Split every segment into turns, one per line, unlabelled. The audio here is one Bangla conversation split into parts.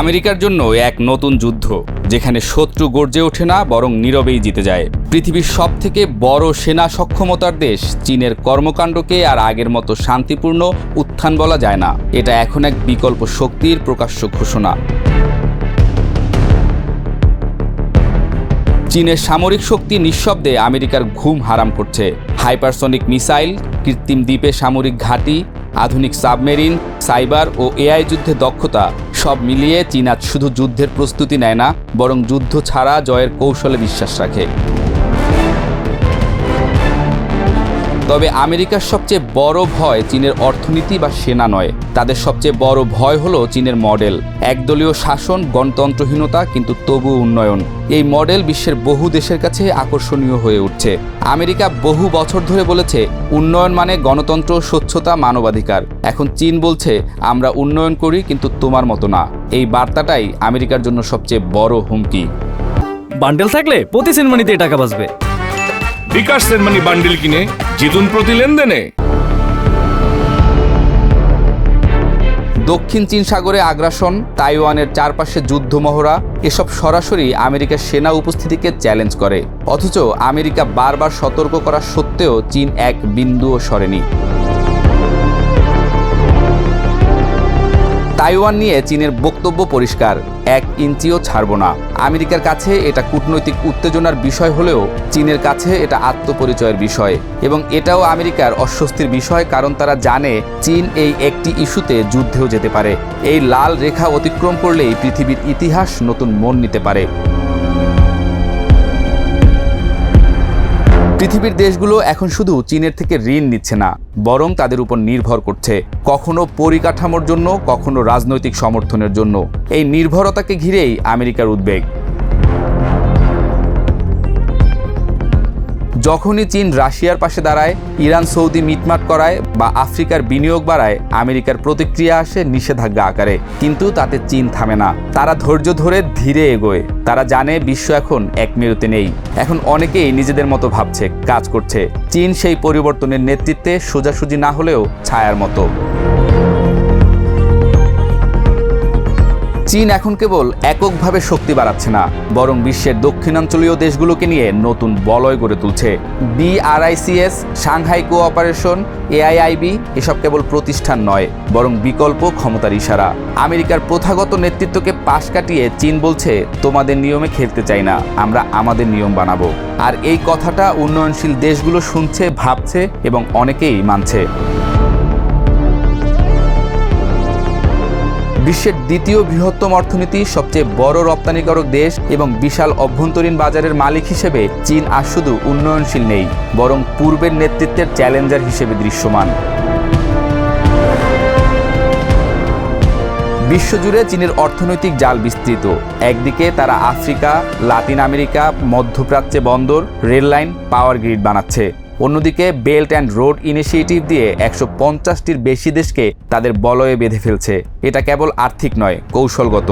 আমেরিকার জন্য এক নতুন যুদ্ধ, যেখানে শত্রু গর্জে ওঠে না বরং নীরবেই জিতে যায়। পৃথিবীর সবথেকে বড় সেনা সক্ষমতার দেশ চীনের কর্মকাণ্ডকে আর আগের মতো শান্তিপূর্ণ উত্থান বলা যায় না। এটা এখন এক বিকল্প শক্তির প্রকাশ্য ঘোষণা। চীনের সামরিক শক্তি নিঃশব্দে আমেরিকার ঘুম হারাম করছে। হাইপারসনিক মিসাইল, কৃত্রিম দ্বীপে সামরিক ঘাঁটি, আধুনিক সাবমেরিন, সাইবার ও এআই যুদ্ধে দক্ষতা, সব মিলিয়ে চীন আজ শুধু যুদ্ধের প্রস্তুতি নেয় না, বরং যুদ্ধ ছাড়া জয়ের কৌশলে বিশ্বাস রাখে। তবে আমেরিকার সবচেয়ে বড় ভয় চীনের অর্থনীতি বা সেনা নয়। তাদের সবচেয়ে বড় ভয় হলো চীনের মডেল, একদলীয় শাসন, গণতন্ত্রহীনতা, কিন্তু তবু উন্নয়ন। এই মডেল বিশ্বের বহু দেশের কাছে আকর্ষণীয় হয়ে উঠছে। আমেরিকা বহু বছর ধরে বলেছে উন্নয়ন মানে গণতন্ত্র, স্বচ্ছতা, মানবাধিকার। এখন চীন বলছে আমরা উন্নয়ন করি, কিন্তু তোমার মতো না। এই বার্তাটাই আমেরিকার জন্য সবচেয়ে বড় হুমকি।
বান্ডেল থাকলে প্রতি সেনমানিতে টাকা বাঁচবে।
বিকাশ সেনমানি বান্ডেল কিনে জিতুন প্রতি লেনদেনে।
দক্ষিণ চীন সাগরে আগ্রাসন, তাইওয়ানের চারপাশে যুদ্ধ মহড়া, এসব সরাসরি আমেরিকার সেনা উপস্থিতিকে চ্যালেঞ্জ করে। অথচ আমেরিকা বারবার সতর্ক করা সত্ত্বেও চীন এক বিন্দুও সরেনি। তাইওয়ান নিয়ে চীনের বক্তব্য পরিষ্কার, 1 ইঞ্চিও ছাড়ব না। আমেরিকার কাছে এটা কূটনৈতিক উত্তেজনার বিষয় হলেও চীনের কাছে এটা আত্মপরিচয়ের বিষয়। এবং এটাও আমেরিকার অস্বস্তির বিষয়, কারণ তারা জানে চীন এই একটি ইস্যুতে যুদ্ধেও যেতে পারে। এই লাল রেখা অতিক্রম করলেই পৃথিবীর ইতিহাস নতুন মন নিতে পারে। পৃথিবীর দেশগুলো এখন শুধু চীনের থেকে ঋণ নিচ্ছে না, বরং তাদের উপর নির্ভর করছে, কখনো পরিকাঠামোর জন্য, কখনো রাজনৈতিক সমর্থনের জন্য। এই নির্ভরতাকে ঘিরেই আমেরিকার উদ্বেগ। যখনই চীন রাশিয়ার পাশে দাঁড়ায়, ইরান সৌদি মিটমাট করায় বা আফ্রিকার বিনিয়োগ বাড়ায়, আমেরিকার প্রতিক্রিয়া আসে নিষেধাজ্ঞা আকারে। কিন্তু তাতে চীন থামে না, তারা ধৈর্য ধরে ধীরে এগোয়। তারা জানে বিশ্ব এখন এক মেরুতে নেই। এখন অনেকেই নিজেদের মতো ভাবছে, কাজ করছে। চীন সেই পরিবর্তনের নেতৃত্বে, সোজাসুজি না হলেও ছায়ার মতো। চীন এখন কেবল এককভাবে শক্তি বাড়াচ্ছে না, বরং বিশ্বের দক্ষিণাঞ্চলীয় দেশগুলোকে নিয়ে নতুন বলয় গড়ে তুলছে। BRICS, সাংহাই কোঅপারেশন, AIIB এসব কেবল প্রতিষ্ঠান নয়, বরং বিকল্প ক্ষমতার ইশারা। আমেরিকার প্রথাগত নেতৃত্বকে পাশ কাটিয়ে চীন বলছে তোমাদের নিয়মে খেলতে চাই না, আমরা আমাদের নিয়ম বানাবো। আর এই কথাটা উন্নয়নশীল দেশগুলো শুনছে, ভাবছে এবং অনেকেই মানছে। বিশ্বের দ্বিতীয় বৃহত্তম অর্থনীতি, সবচেয়ে বড় রপ্তানিকারক দেশ এবং বিশাল অভ্যন্তরীণ বাজারের মালিক হিসেবে চীন আজ শুধু উন্নয়নশীল নেই, বরং পূর্বের নেতৃত্বের চ্যালেঞ্জার হিসেবে দৃশ্যমান। বিশ্বজুড়ে চীনের অর্থনৈতিক জাল বিস্তৃত। একদিকে তারা আফ্রিকা, লাতিন আমেরিকা, মধ্যপ্রাচ্যে বন্দর, রেললাইন, পাওয়ার গ্রিড বানাচ্ছে। অন্যদিকে বেল্ট অ্যান্ড রোড ইনিশিয়েটিভ দিয়ে 150টির বেশি দেশকে তাদের বলয়ে বেঁধে ফেলছে। এটা কেবল আর্থিক নয়, কৌশলগত।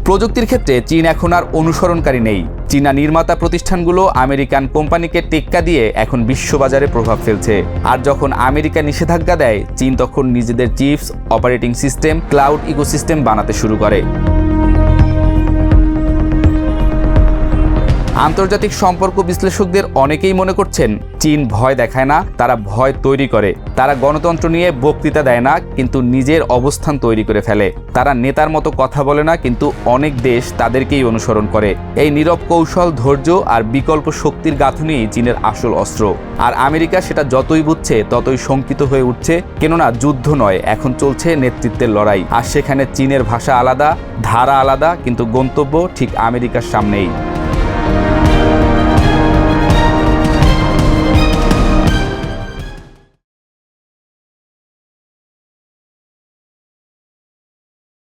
প্রযুক্তির ক্ষেত্রে চীন এখন আর অনুসরণকারী নেই। চীনা নির্মাতা প্রতিষ্ঠানগুলো আমেরিকান কোম্পানিকে টেক্কা দিয়ে এখন বিশ্ববাজারে প্রভাব ফেলছে। আর যখন আমেরিকা নিষেধাজ্ঞা দেয়, চীন তখন নিজেদের chips, operating system, cloud ecosystem বানাতে শুরু করে। আন্তর্জাতিক সম্পর্ক বিশ্লেষকদের অনেকেই মনে করছেন চীন ভয় দেখায় না, তারা ভয় তৈরি করে। তারা গণতন্ত্র নিয়ে বক্তৃতা দেয় না, কিন্তু নিজের অবস্থান তৈরি করে ফেলে। তারা নেতার মতো কথা বলে না, কিন্তু অনেক দেশ তাদেরকেই অনুসরণ করে। এই নীরব কৌশল, ধৈর্য আর বিকল্প শক্তির গাঁথুনি চীনের আসল অস্ত্র। আর আমেরিকা সেটা যতই বুঝছে ততই শঙ্কিত হয়ে উঠছে। কেননা যুদ্ধ নয়, এখন চলছে নেতৃত্বের লড়াই। আর সেখানে চীনের ভাষা আলাদা, ধারা আলাদা, কিন্তু গন্তব্য ঠিক আমেরিকার সামনেই।